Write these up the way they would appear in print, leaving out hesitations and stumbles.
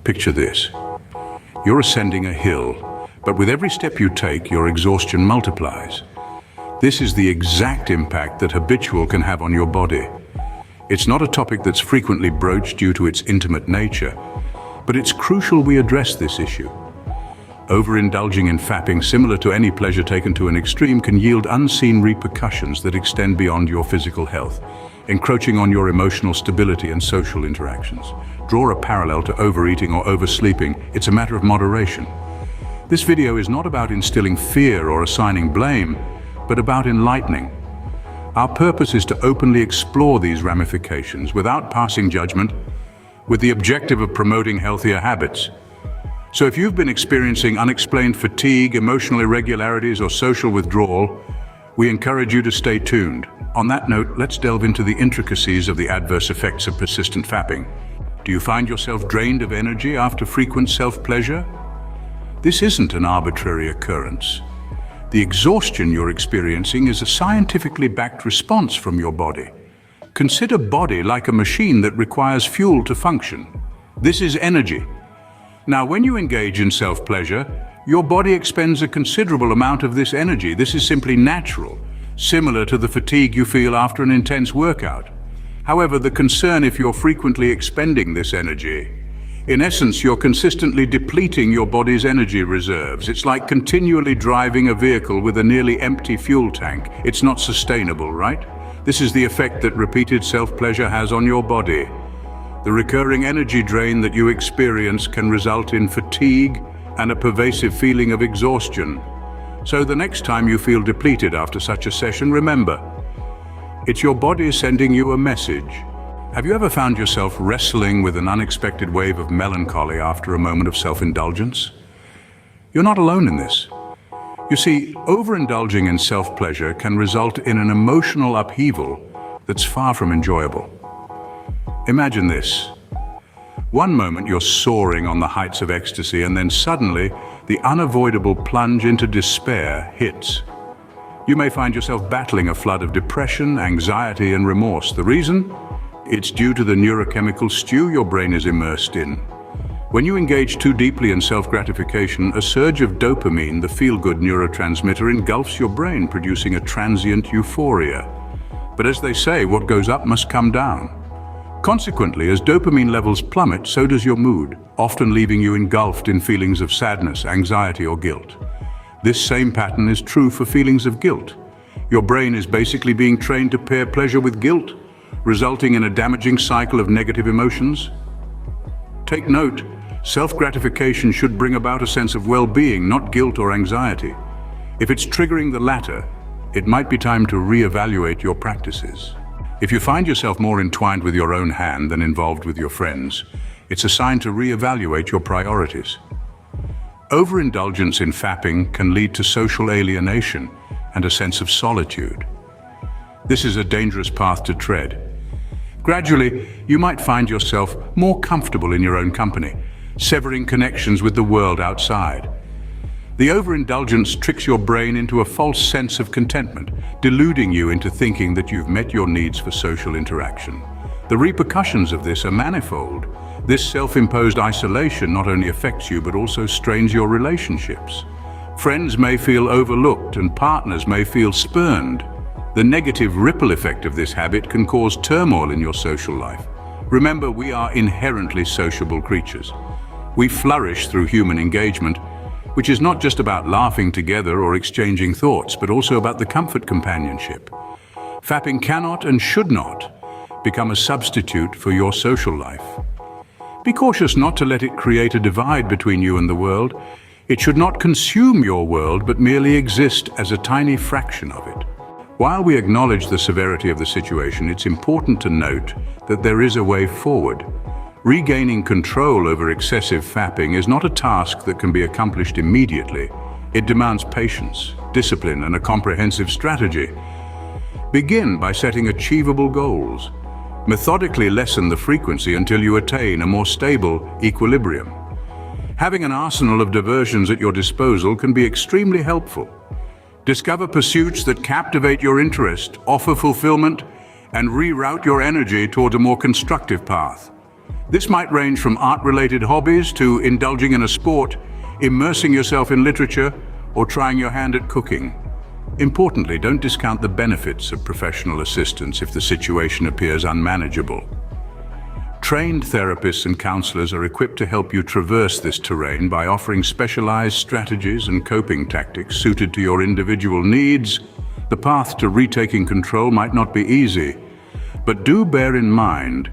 Picture this. You're ascending a hill, but with every step you take, your exhaustion multiplies. This is the exact impact that habitual can have on your body. It's not a topic that's frequently broached due to its intimate nature, but it's crucial we address this issue. Overindulging in fapping, similar to any pleasure taken to an extreme, can yield unseen repercussions that extend beyond your physical health, encroaching on your emotional stability and social interactions. Draw a parallel to overeating or oversleeping. It's a matter of moderation. This video is not about instilling fear or assigning blame, but about enlightening. Our purpose is to openly explore these ramifications without passing judgment, with the objective of promoting healthier habits. So if you've been experiencing unexplained fatigue, emotional irregularities, or social withdrawal, we encourage you to stay tuned. On that note, let's delve into the intricacies of the adverse effects of persistent fapping. Do you find yourself drained of energy after frequent self-pleasure? This isn't an arbitrary occurrence. The exhaustion you're experiencing is a scientifically backed response from your body. Consider body like a machine that requires fuel to function. This is energy. Now, when you engage in self-pleasure, your body expends a considerable amount of this energy. This is simply natural, similar to the fatigue you feel after an intense workout. However, the concern if you're frequently expending this energy. In essence, you're consistently depleting your body's energy reserves. It's like continually driving a vehicle with a nearly empty fuel tank. It's not sustainable, right? This is the effect that repeated self-pleasure has on your body. The recurring energy drain that you experience can result in fatigue and a pervasive feeling of exhaustion. So the next time you feel depleted after such a session, remember, it's your body sending you a message. Have you ever found yourself wrestling with an unexpected wave of melancholy after a moment of self-indulgence? You're not alone in this. You see, overindulging in self-pleasure can result in an emotional upheaval that's far from enjoyable. Imagine this. One moment you're soaring on the heights of ecstasy, and then suddenly the unavoidable plunge into despair hits. You may find yourself battling a flood of depression, anxiety, and remorse. The reason? It's due to the neurochemical stew your brain is immersed in. When you engage too deeply in self-gratification, a surge of dopamine, the feel-good neurotransmitter, engulfs your brain, producing a transient euphoria. But as they say, what goes up must come down. Consequently, as dopamine levels plummet, so does your mood, often leaving you engulfed in feelings of sadness, anxiety, or guilt. This same pattern is true for feelings of guilt. Your brain is basically being trained to pair pleasure with guilt, resulting in a damaging cycle of negative emotions. Take note, self-gratification should bring about a sense of well-being, not guilt or anxiety. If it's triggering the latter, it might be time to reevaluate your practices. If you find yourself more entwined with your own hand than involved with your friends, it's a sign to reevaluate your priorities. Overindulgence in fapping can lead to social alienation and a sense of solitude. This is a dangerous path to tread. Gradually, you might find yourself more comfortable in your own company, severing connections with the world outside. The overindulgence tricks your brain into a false sense of contentment, deluding you into thinking that you've met your needs for social interaction. The repercussions of this are manifold. This self-imposed isolation not only affects you but also strains your relationships. Friends may feel overlooked and partners may feel spurned. The negative ripple effect of this habit can cause turmoil in your social life. Remember, we are inherently sociable creatures. We flourish through human engagement, which is not just about laughing together or exchanging thoughts, but also about the comfort companionship. Fapping cannot and should not become a substitute for your social life. Be cautious not to let it create a divide between you and the world. It should not consume your world, but merely exist as a tiny fraction of it. While we acknowledge the severity of the situation, it's important to note that there is a way forward. Regaining control over excessive fapping is not a task that can be accomplished immediately. It demands patience, discipline, and a comprehensive strategy. Begin by setting achievable goals. Methodically lessen the frequency until you attain a more stable equilibrium. Having an arsenal of diversions at your disposal can be extremely helpful. Discover pursuits that captivate your interest, offer fulfillment, and reroute your energy toward a more constructive path. This might range from art-related hobbies to indulging in a sport, immersing yourself in literature, or trying your hand at cooking. Importantly, don't discount the benefits of professional assistance if the situation appears unmanageable. Trained therapists and counselors are equipped to help you traverse this terrain by offering specialized strategies and coping tactics suited to your individual needs. The path to retaking control might not be easy, but do bear in mind,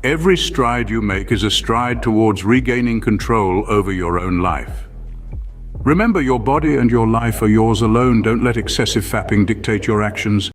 every stride you make is a stride towards regaining control over your own life. Remember, your body and your life are yours alone. Don't let excessive fapping dictate your actions.